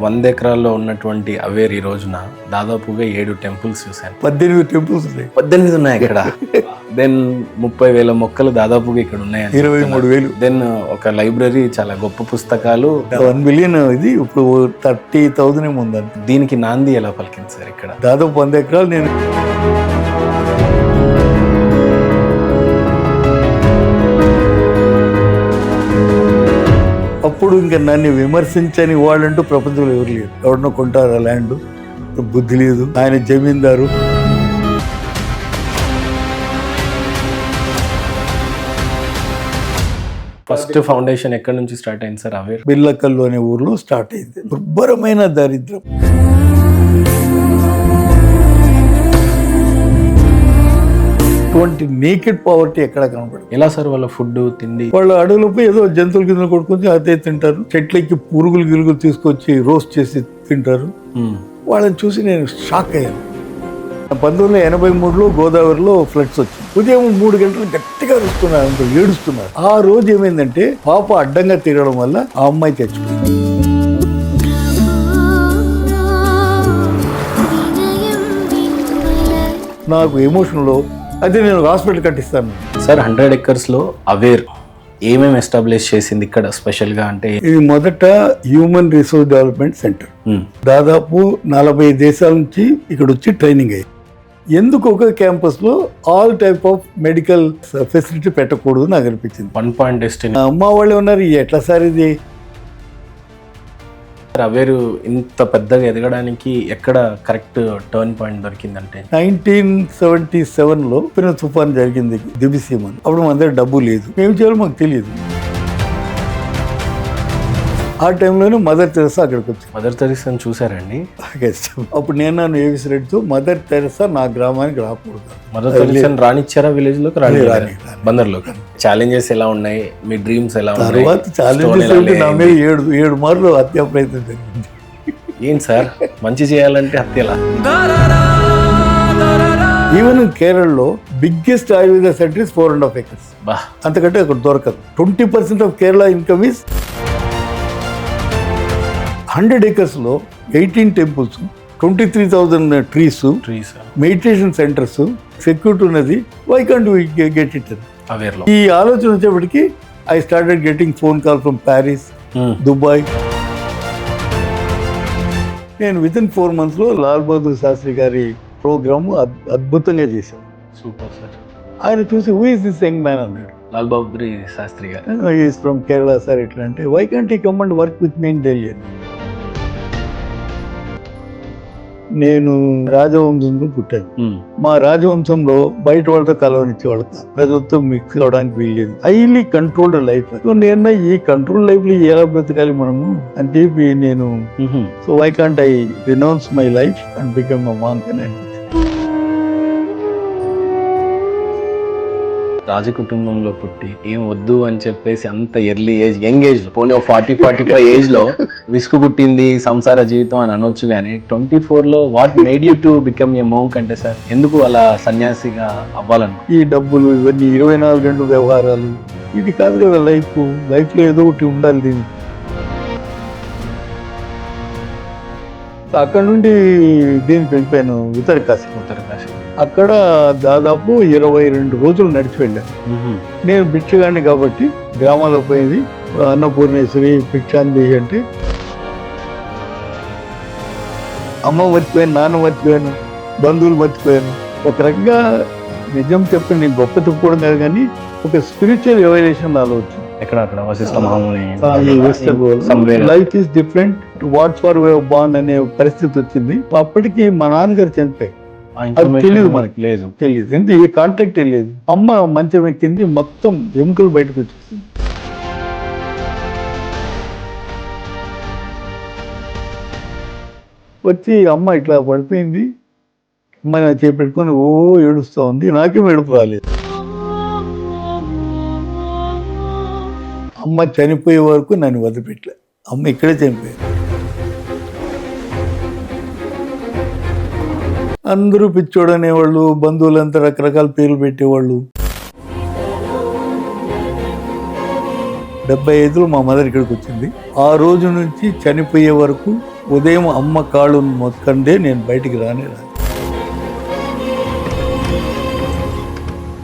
100 ఎకరాల్లో ఉన్నటువంటి అవేర్ ఈ రోజున దాదాపుగా 7 టెంపుల్స్ చూశాను. 18 టెంపుల్స్ ఉన్నాయి. 18 ఉన్నాయి ఇక్కడ. దెన్ 30,000 మొక్కలు దాదాపుగా ఇక్కడ ఉన్నాయి. 23,000. దెన్ ఒక లైబ్రరీ, చాలా గొప్ప పుస్తకాలు. 1 మిలియన్ ఇది ఇప్పుడు 30,000 ఉందండి. దీనికి నాంది ఎలా పలికింది సార్ ఇక్కడ? దాదాపు 100 ఎకరాలు నేను అప్పుడు ఇంకా నన్ను విమర్శించని వాళ్ళంటూ ప్రపంచంలో ఎవరు లేరు. ఎవరినో కొంటారు ఆ ల్యాండ్, బుద్ధి లేదు, ఆయన జమీందారు. ఫస్ట్ ఫౌండేషన్ ఎక్కడి నుంచి స్టార్ట్ అయింది సార్? అవేర్ బిల్లకల్లు అనే ఊర్లో స్టార్ట్ అయింది. దుర్భరమైన దారిద్ర్యం. నేకెడ్ పావర్టీ ఎక్కడ కనపడదు. ఎలా సార్ వాళ్ళ ఫుడ్, తిండి? వాళ్ళు అడవులపై ఏదో జంతువుల కింద కొడుకొని అదే తింటారు. చెట్లకి పురుగులు గిరుగులు తీసుకొచ్చి రోస్ట్ చేసి తింటారు. వాళ్ళని చూసి నేను షాక్ అయ్యాను. 1983లో గోదావరిలో ఫ్లడ్స్ వచ్చాయి. ఉదయం 3 గంటలు గట్టిగా అరుస్తున్నారు, ఏడుస్తున్నారు. ఆ రోజు ఏమైందంటే పాప అడ్డంగా తిరగడం వల్ల ఆ అమ్మాయి చచ్చిపోయింది. నాకు ఎమోషన్లో అదే నేను హాస్పిటల్ కట్టిస్తాను సార్. 100 acres లో అవేర్ ఏమేమి ఎస్టాబ్లిష్ చేసింది ఇక్కడ స్పెషల్ గా? అంటే ఇది మొదట హ్యూమన్ రిసోర్స్ డెవలప్మెంట్ సెంటర్. దాదాపు 40 దేశాల నుంచి ఇక్కడ వచ్చి ట్రైనింగ్ అయ్యింది. ఎందుకు ఒక క్యాంపస్ లో all type of medical facility పెట్టకూడదు నాకు అనిపించింది. 1 point డెస్టినీ. అమ్మ వాళ్ళు ఉన్నారు, ఎట్లా సార్ ఇది? అవేరు ఇంత పెద్దగా ఎదగడానికి ఎక్కడ కరెక్ట్ టర్న్ పాయింట్ దొరికిందంటే 1977లో తుఫాన్ జరిగింది దిబిసీమ. అప్పుడు మన దగ్గర డబ్బు లేదు, ఏం చేయాలో మాకు తెలియదు. ఆ టైంలోనే మదర్ తెరెసా అక్కడికి వచ్చింది. మదర్ తెరెసాని చూసారండి? అప్పుడు నేను ఏవిస్ రెడ్డితో మదర్ తెరెసా నా గ్రామానికి రాకూడదు. మదర్ తెరెసాని రానిచ్చారా విలేజ్ లోకి? రాని బందర్లోకి. ఛాలెంజెస్ ఎలా ఉన్నాయి, మీ డ్రీమ్స్ ఎలా ఉన్నాయి? తర్వాత ఛాలెంజెస్ నా మీద 7 మార్లు హత్యా ప్రయత్నం జరిగింది. ఏంటి సార్, మంచి చేయాలంటే హత్యలా? ఈవెన్ కేరళలో biggest Ayurveda centre is 4.5 acres. అంతకంటే అక్కడ దొరకదు. 20% of Kerala income is 100 acres లో 18 temples, 23,000 trees, meditation centres, security ఉన్నది. Why can't we get it? అవేర్లో ఈ ఆలోచన వచ్చేప్పటికి I started getting phone call from Paris, Dubai. నేను వితిన్ 4 months లో లాల్ బహదూర్ శాస్త్రి గారి ప్రోగ్రామ్ అద్భుతంగా చేశాను. Super sir. ఆయన చూసి who is this young man అన్నాడు. లాల్ బహదూర్ శాస్త్రి గారు. Is from Kerala sir. ఎట్లా అంటే why can't he come and work with me in Delhi? నేను రాజవంశంలో పుట్టాను. మా రాజవంశంలో బయట వాళ్ళతో కలవనిచ్చేవాళ్ళు, ప్రజలతో మిక్స్ అవడానికి వీల్లేదు. Highly controlled life. నేను ఈ కంట్రోల్ లైఫ్ లో ఎలా బ్రతకాలి మనము అని చెప్పి నేను so why can't I renounce my life and become a monk అని. రాజ కుటుంబంలో పుట్టి ఏం వద్దు అని చెప్పేసి అంత ఎర్లీ ఏజ్, యంగ్ ఏజ్ లో, పోనీ 40-45 ఏజ్ లో విసుగు పుట్టింది సంసార జీవితం అని అనొచ్చు. కానీ 24లో what made you to become a monk అంటే సార్, ఎందుకు అలా సన్యాసిగా అవ్వాలను? ఈ డబ్బులు ఇవన్నీ 24 గంటల వ్యవహారాలు ఇది కాదు కదా లైఫ్. లైఫ్ లో ఏదో ఒకటి ఉండాలి దీనికి. అక్కడ నుండి దీనికి వెళ్ళిపోయాను ఉత్తరకాశీ. అక్కడ దాదాపు 22 రోజులు నడిచి వెళ్ళాను. నేను భిక్షగాడిని కాబట్టి గ్రామాల్లో పోయింది. అన్నపూర్ణేశ్వరి భిక్షాంది అంటే అమ్మ మర్చిపోయాను, నాన్న మర్చిపోయాను, బంధువులు మర్చిపోయాను. ఒక రకంగా నిజం చెప్పి నేను గొప్ప చెప్పుకోవడం కాదు, కానీ ఒక స్పిరిచువల్ రివైలేషన్ నాలో వచ్చింది. Life is different, what's for way bond అనే పరిస్థితి వచ్చింది. అప్పటికి మా నాన్నగారు చనిపోయారు. తెలియదు, మనకి తెలియదు, ఎందుకు ఈ కాంటాక్ట్ తెలియదు. అమ్మ మంచం ఎక్కింది, మొత్తం ఎముకలు బయటకు వచ్చేసింది. వచ్చి అమ్మ ఇట్లా పడిపోయింది. అమ్మ నా చేపెట్టుకొని ఏడుస్తూ ఉంది. నాకేం ఏడుపు రాలేదు. అమ్మ చనిపోయే వరకు నన్ను వదిలిపెట్టలే. అమ్మ ఇక్కడే చనిపోయారు. అందరూ పిచ్చోడు అనేవాళ్ళు, బంధువులంతా రకరకాల పేర్లు పెట్టేవాళ్ళు. 75లో మా మదర్ ఇక్కడికి వచ్చింది. ఆ రోజు నుంచి చనిపోయే వరకు ఉదయం అమ్మ కాళ్ళు మొక్కండే నేను బయటికి రానే రాను.